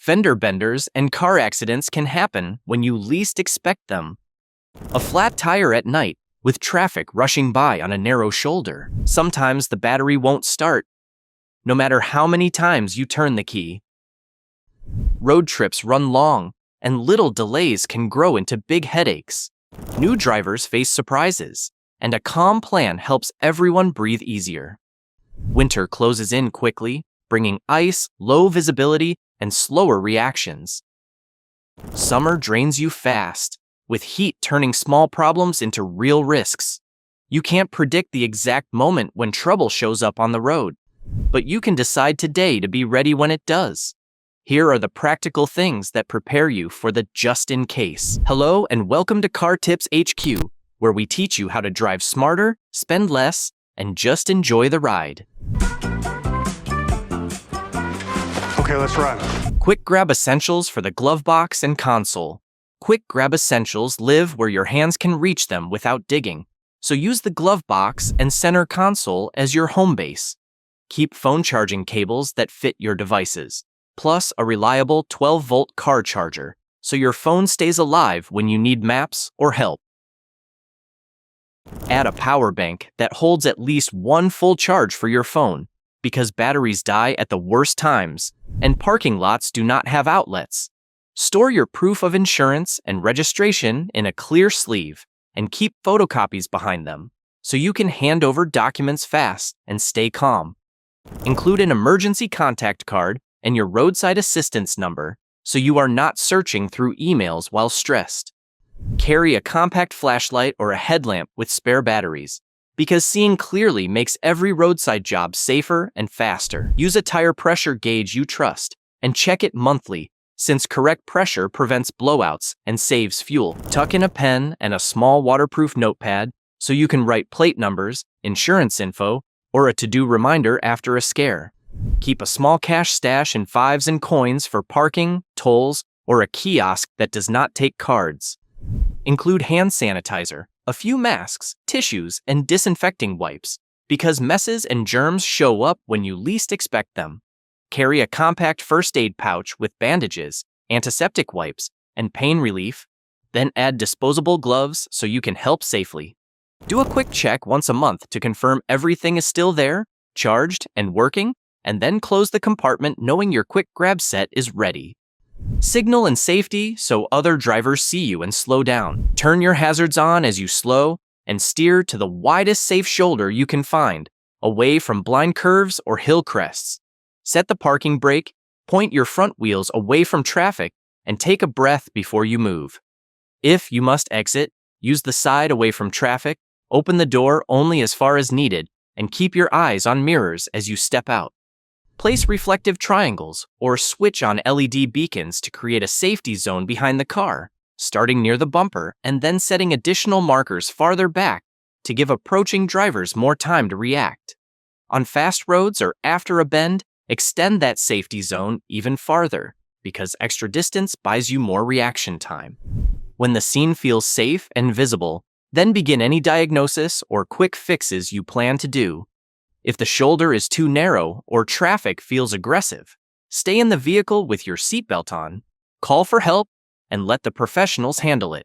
Fender benders and car accidents can happen when you least expect them. A flat tire at night, with traffic rushing by on a narrow shoulder. Sometimes the battery won't start, no matter how many times you turn the key. Road trips run long, and little delays can grow into big headaches. New drivers face surprises, and a calm plan helps everyone breathe easier. Winter closes in quickly, bringing ice, low visibility, and slower reactions. Summer drains you fast, with heat turning small problems into real risks. You can't predict the exact moment when trouble shows up on the road, but you can decide today to be ready when it does. Here are the practical things that prepare you for the just in case. Hello and welcome to Car Tips HQ, where we teach you how to drive smarter, spend less, and just enjoy the ride. Okay, let's run. Quick grab essentials for the glove box and console. Quick grab essentials live where your hands can reach them without digging, so use the glove box and center console as your home base. Keep phone charging cables that fit your devices, plus a reliable 12-volt car charger, so your phone stays alive when you need maps or help. Add a power bank that holds at least one full charge for your phone, because batteries die at the worst times, and parking lots do not have outlets. Store your proof of insurance and registration in a clear sleeve, and keep photocopies behind them, so you can hand over documents fast and stay calm. Include an emergency contact card and your roadside assistance number, so you are not searching through emails while stressed. Carry a compact flashlight or a headlamp with spare batteries, because seeing clearly makes every roadside job safer and faster. Use a tire pressure gauge you trust, and check it monthly, since correct pressure prevents blowouts and saves fuel. Tuck in a pen and a small waterproof notepad so you can write plate numbers, insurance info, or a to-do reminder after a scare. Keep a small cash stash in fives and coins for parking, tolls, or a kiosk that does not take cards. Include hand sanitizer, a few masks, tissues, and disinfecting wipes, because messes and germs show up when you least expect them. Carry a compact first aid pouch with bandages, antiseptic wipes, and pain relief, then add disposable gloves so you can help safely. Do a quick check once a month to confirm everything is still there, charged, and working, and then close the compartment knowing your quick grab set is ready. Signal in safety so other drivers see you and slow down. Turn your hazards on as you slow, and steer to the widest safe shoulder you can find, away from blind curves or hill crests. Set the parking brake, point your front wheels away from traffic, and take a breath before you move. If you must exit, use the side away from traffic, open the door only as far as needed, and keep your eyes on mirrors as you step out. Place reflective triangles or switch on LED beacons to create a safety zone behind the car, starting near the bumper and then setting additional markers farther back to give approaching drivers more time to react. On fast roads or after a bend, extend that safety zone even farther, because extra distance buys you more reaction time. When the scene feels safe and visible, then begin any diagnosis or quick fixes you plan to do. If the shoulder is too narrow or traffic feels aggressive, stay in the vehicle with your seatbelt on, call for help, and let the professionals handle it.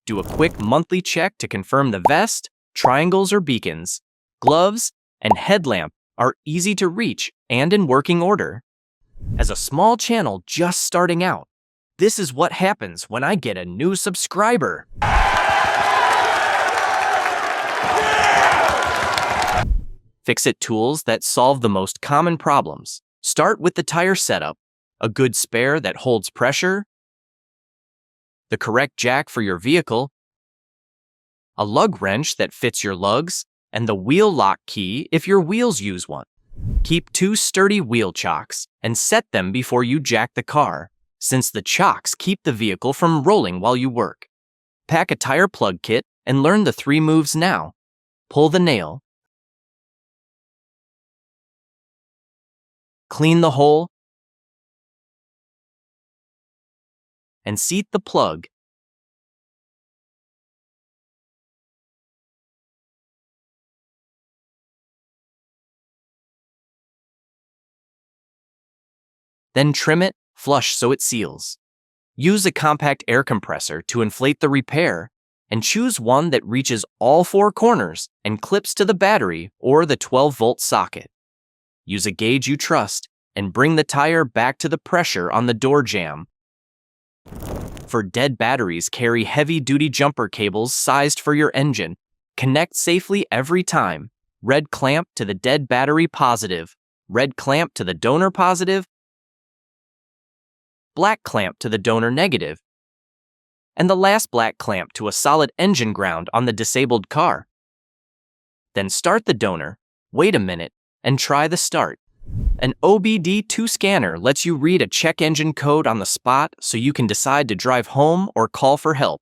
Do a quick monthly check to confirm the vest, triangles or beacons, gloves, and headlamp are easy to reach and in working order. As a small channel just starting out, this is what happens when I get a new subscriber. Fix-it tools that solve the most common problems. Start with the tire setup, a good spare that holds pressure, the correct jack for your vehicle, a lug wrench that fits your lugs, and the wheel lock key if your wheels use one. Keep 2 sturdy wheel chocks and set them before you jack the car, since the chocks keep the vehicle from rolling while you work. Pack a tire plug kit and learn the 3 moves now. Pull the nail, clean the hole, and seat the plug. Then trim it, flush so it seals. Use a compact air compressor to inflate the repair, and choose one that reaches all four corners and clips to the battery or the 12-volt socket. Use a gauge you trust and bring the tire back to the pressure on the door jamb. For dead batteries, carry heavy-duty jumper cables sized for your engine. Connect safely every time. Red clamp to the dead battery positive, red clamp to the donor positive, black clamp to the donor negative, and the last black clamp to a solid engine ground on the disabled car. Then start the donor, wait a minute, and try the start. An OBD2 scanner lets you read a check engine code on the spot so you can decide to drive home or call for help.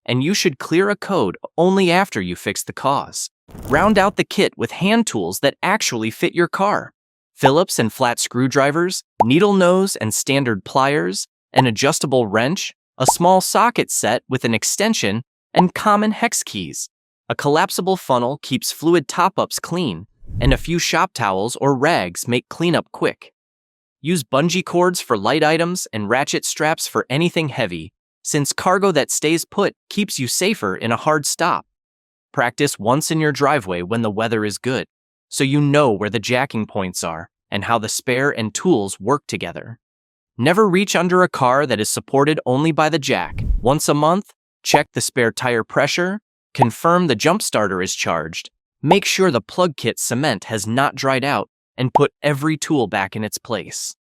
And you should clear a code only after you fix the cause. Round out the kit with hand tools that actually fit your car. Phillips and flat screwdrivers, needle nose and standard pliers, an adjustable wrench, a small socket set with an extension, and common hex keys. A collapsible funnel keeps fluid top-ups clean, and a few shop towels or rags make cleanup quick. Use bungee cords for light items and ratchet straps for anything heavy, since cargo that stays put keeps you safer in a hard stop. Practice once in your driveway when the weather is good, so you know where the jacking points are and how the spare and tools work together. Never reach under a car that is supported only by the jack. Once a month, check the spare tire pressure, confirm the jump starter is charged, make sure the plug kit cement has not dried out, and put every tool back in its place.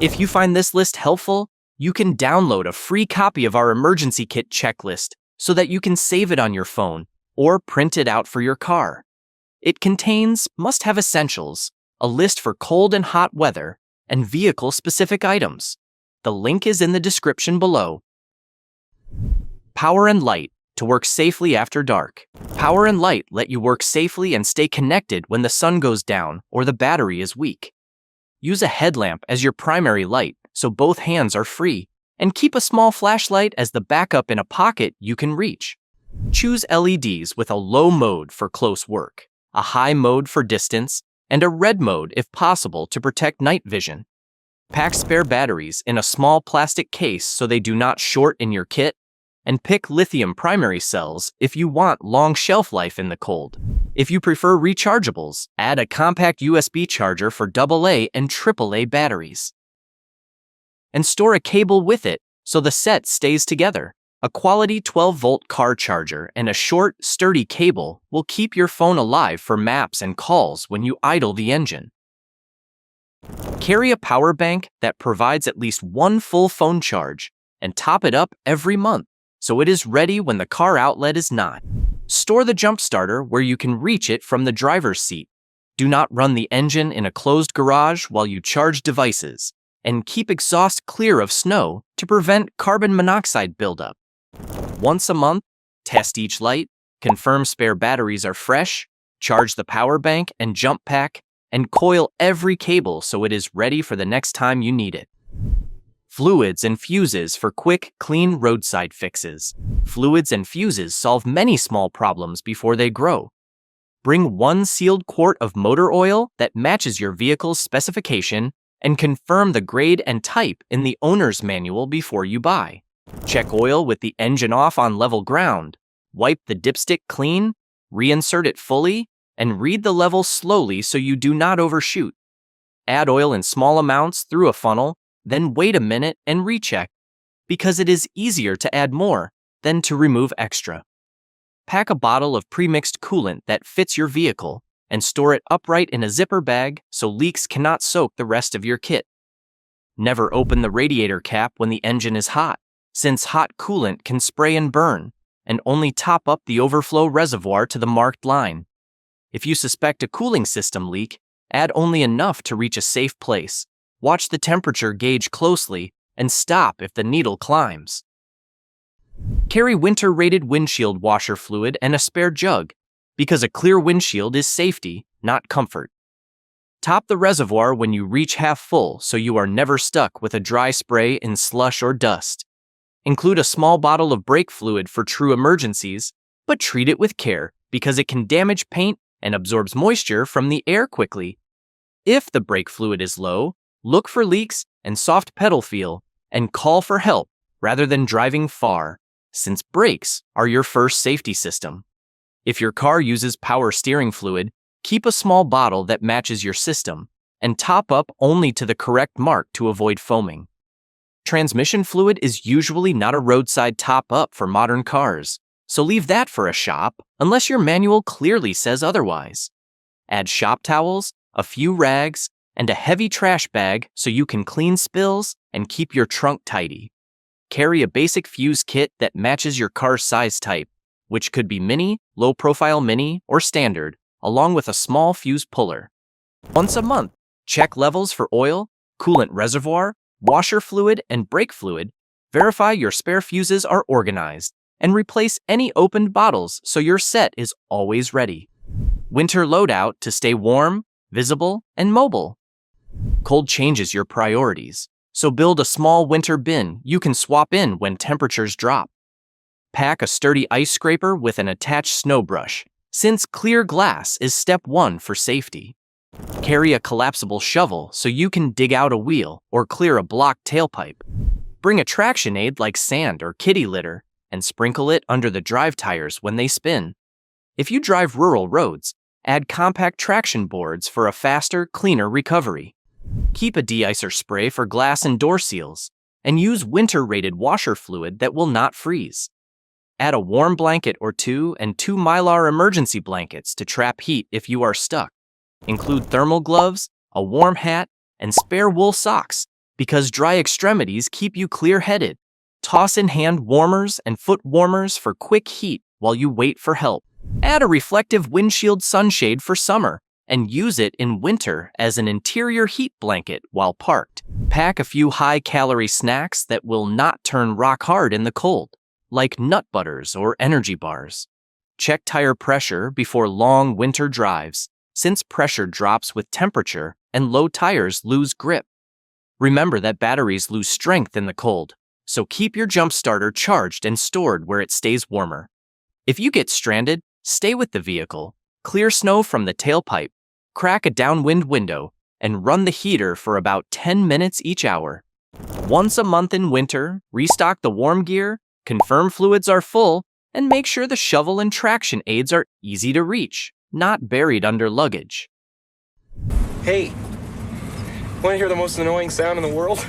If you find this list helpful, you can download a free copy of our emergency kit checklist so that you can save it on your phone or print it out for your car. It contains must-have essentials, a list for cold and hot weather, and vehicle-specific items. The link is in the description below. Power and light to work safely after dark. Power and light let you work safely and stay connected when the sun goes down or the battery is weak. Use a headlamp as your primary light so both hands are free, and keep a small flashlight as the backup in a pocket you can reach. Choose LEDs with a low mode for close work, a high mode for distance, and a red mode if possible to protect night vision. Pack spare batteries in a small plastic case so they do not short in your kit, and pick lithium primary cells if you want long shelf life in the cold. If you prefer rechargeables, add a compact USB charger for AA and AAA batteries. And store a cable with it so the set stays together. A quality 12-volt car charger and a short, sturdy cable will keep your phone alive for maps and calls when you idle the engine. Carry a power bank that provides at least one full phone charge and top it up every month so it is ready when the car outlet is not. Store the jump starter where you can reach it from the driver's seat. Do not run the engine in a closed garage while you charge devices, and keep exhaust clear of snow to prevent carbon monoxide buildup. Once a month, test each light, confirm spare batteries are fresh, charge the power bank and jump pack, and coil every cable so it is ready for the next time you need it. Fluids and fuses for quick, clean roadside fixes. Fluids and fuses solve many small problems before they grow. Bring one sealed quart of motor oil that matches your vehicle's specification and confirm the grade and type in the owner's manual before you buy. Check oil with the engine off on level ground. Wipe the dipstick clean, reinsert it fully, and read the level slowly so you do not overshoot. Add oil in small amounts through a funnel, then wait a minute and recheck, because it is easier to add more than to remove extra. Pack a bottle of pre-mixed coolant that fits your vehicle and store it upright in a zipper bag so leaks cannot soak the rest of your kit. Never open the radiator cap when the engine is hot, since hot coolant can spray and burn, and only top up the overflow reservoir to the marked line. If you suspect a cooling system leak, add only enough to reach a safe place. Watch the temperature gauge closely and stop if the needle climbs. Carry winter-rated windshield washer fluid and a spare jug, because a clear windshield is safety, not comfort. Top the reservoir when you reach half full so you are never stuck with a dry spray in slush or dust. Include a small bottle of brake fluid for true emergencies, but treat it with care because it can damage paint and absorbs moisture from the air quickly. If the brake fluid is low, look for leaks and soft pedal feel, and call for help rather than driving far, since brakes are your first safety system. If your car uses power steering fluid, keep a small bottle that matches your system, and top up only to the correct mark to avoid foaming. Transmission fluid is usually not a roadside top-up for modern cars, so leave that for a shop unless your manual clearly says otherwise. Add shop towels, a few rags, and a heavy trash bag so you can clean spills and keep your trunk tidy. Carry a basic fuse kit that matches your car's size type, which could be mini, low-profile mini, or standard, along with a small fuse puller. Once a month, check levels for oil, coolant reservoir, washer fluid, and brake fluid. Verify your spare fuses are organized, and replace any opened bottles so your set is always ready. Winter loadout to stay warm, visible, and mobile. Cold changes your priorities, so build a small winter bin you can swap in when temperatures drop. Pack a sturdy ice scraper with an attached snow brush, since clear glass is step 1 for safety. Carry a collapsible shovel so you can dig out a wheel or clear a blocked tailpipe. Bring a traction aid like sand or kitty litter and sprinkle it under the drive tires when they spin. If you drive rural roads, add compact traction boards for a faster, cleaner recovery. Keep a de-icer spray for glass and door seals, and use winter-rated washer fluid that will not freeze. Add a warm blanket or two and 2 Mylar emergency blankets to trap heat if you are stuck. Include thermal gloves, a warm hat, and spare wool socks, because dry extremities keep you clear-headed. Toss in hand warmers and foot warmers for quick heat while you wait for help. Add a reflective windshield sunshade for summer, and use it in winter as an interior heat blanket while parked. Pack a few high-calorie snacks that will not turn rock hard in the cold, like nut butters or energy bars. Check tire pressure before long winter drives, since pressure drops with temperature and low tires lose grip. Remember that batteries lose strength in the cold, so keep your jump starter charged and stored where it stays warmer. If you get stranded, stay with the vehicle, clear snow from the tailpipe, crack a downwind window, and run the heater for about 10 minutes each hour. Once a month in winter, restock the warm gear, confirm fluids are full, and make sure the shovel and traction aids are easy to reach, not buried under luggage. Hey, want to hear the most annoying sound in the world?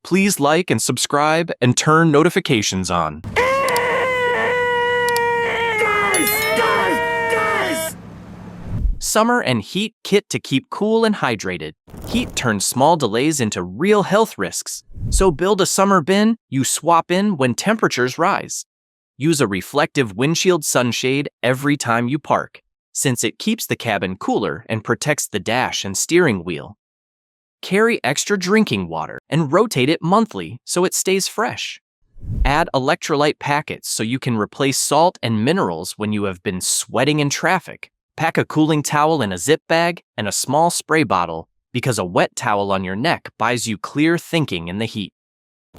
Please like and subscribe and turn notifications on. Summer and heat kit to keep cool and hydrated. Heat turns small delays into real health risks, so build a summer bin you swap in when temperatures rise. Use a reflective windshield sunshade every time you park, since it keeps the cabin cooler and protects the dash and steering wheel. Carry extra drinking water and rotate it monthly so it stays fresh. Add electrolyte packets so you can replace salt and minerals when you have been sweating in traffic. Pack a cooling towel in a zip bag and a small spray bottle, because a wet towel on your neck buys you clear thinking in the heat.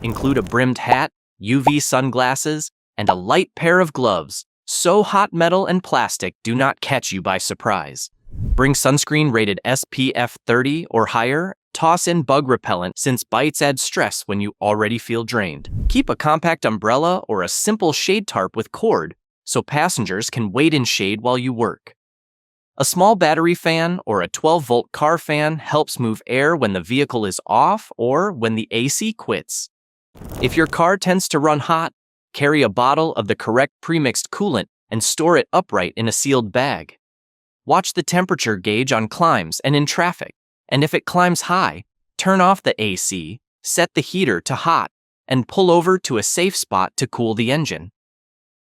Include a brimmed hat, UV sunglasses, and a light pair of gloves, so hot metal and plastic do not catch you by surprise. Bring sunscreen rated SPF 30 or higher. Toss in bug repellent since bites add stress when you already feel drained. Keep a compact umbrella or a simple shade tarp with cord, so passengers can wait in shade while you work. A small battery fan or a 12-volt car fan helps move air when the vehicle is off or when the AC quits. If your car tends to run hot, carry a bottle of the correct premixed coolant and store it upright in a sealed bag. Watch the temperature gauge on climbs and in traffic, and if it climbs high, turn off the AC, set the heater to hot, and pull over to a safe spot to cool the engine.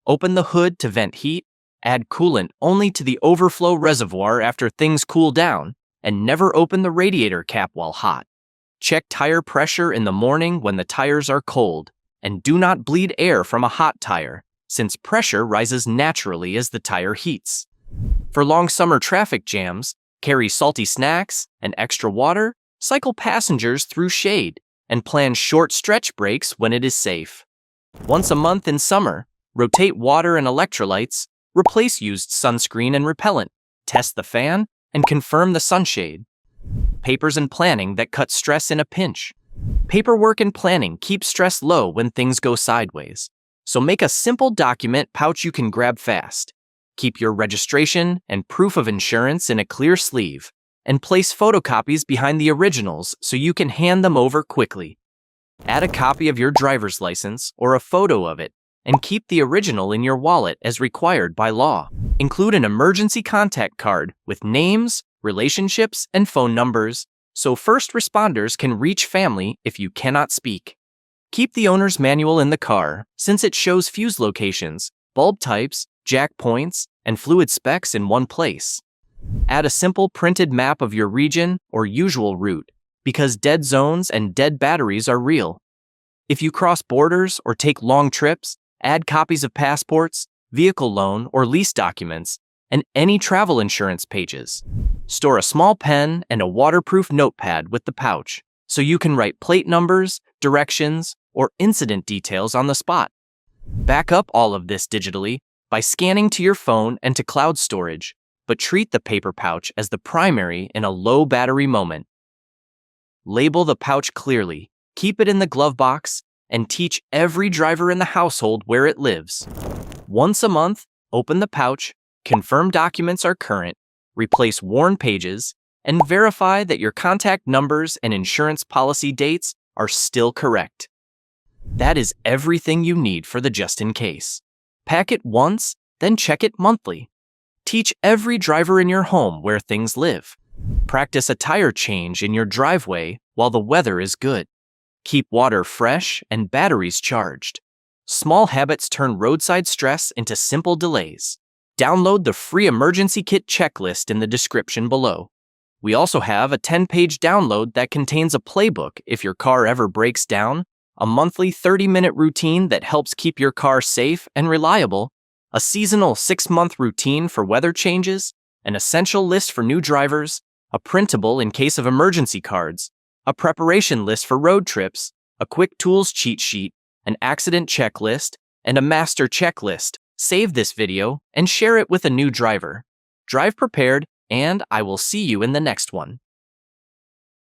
Open the hood to vent heat. Add coolant only to the overflow reservoir after things cool down, and never open the radiator cap while hot. Check tire pressure in the morning when the tires are cold, and do not bleed air from a hot tire, since pressure rises naturally as the tire heats. For long summer traffic jams, carry salty snacks and extra water, cycle passengers through shade, and plan short stretch breaks when it is safe. Once a month in summer, rotate water and electrolytes, replace used sunscreen and repellent, test the fan, and confirm the sunshade. papers and planning that cut stress in a pinch. Paperwork and planning keep stress low when things go sideways. So make a simple document pouch you can grab fast. Keep your registration and proof of insurance in a clear sleeve, and place photocopies behind the originals so you can hand them over quickly. Add a copy of your driver's license or a photo of it, and keep the original in your wallet as required by law. Include an emergency contact card with names, relationships, and phone numbers, so first responders can reach family if you cannot speak. Keep the owner's manual in the car, since it shows fuse locations, bulb types, jack points, and fluid specs in one place. Add a simple printed map of your region or usual route, because dead zones and dead batteries are real. If you cross borders or take long trips, add copies of passports, vehicle loan or lease documents, and any travel insurance pages. Store a small pen and a waterproof notepad with the pouch, so you can write plate numbers, directions, or incident details on the spot. Back up all of this digitally by scanning to your phone and to cloud storage, but treat the paper pouch as the primary in a low battery moment. Label the pouch clearly, keep it in the glove box, and teach every driver in the household where it lives. Once a month, open the pouch, confirm documents are current, replace worn pages, and verify that your contact numbers and insurance policy dates are still correct. That is everything you need for the just in case. Pack it once, then check it monthly. Teach every driver in your home where things live. Practice a tire change in your driveway while the weather is good. Keep water fresh and batteries charged. Small habits turn roadside stress into simple delays. Download the free emergency kit checklist in the description below. We also have a 10-page download that contains a playbook if your car ever breaks down, a monthly 30-minute routine that helps keep your car safe and reliable, a seasonal 6-month routine for weather changes, an essential list for new drivers, a printable in case of emergency cards, a preparation list for road trips, a quick tools cheat sheet, an accident checklist, and a master checklist. Save this video and share it with a new driver. Drive prepared, and I will see you in the next one.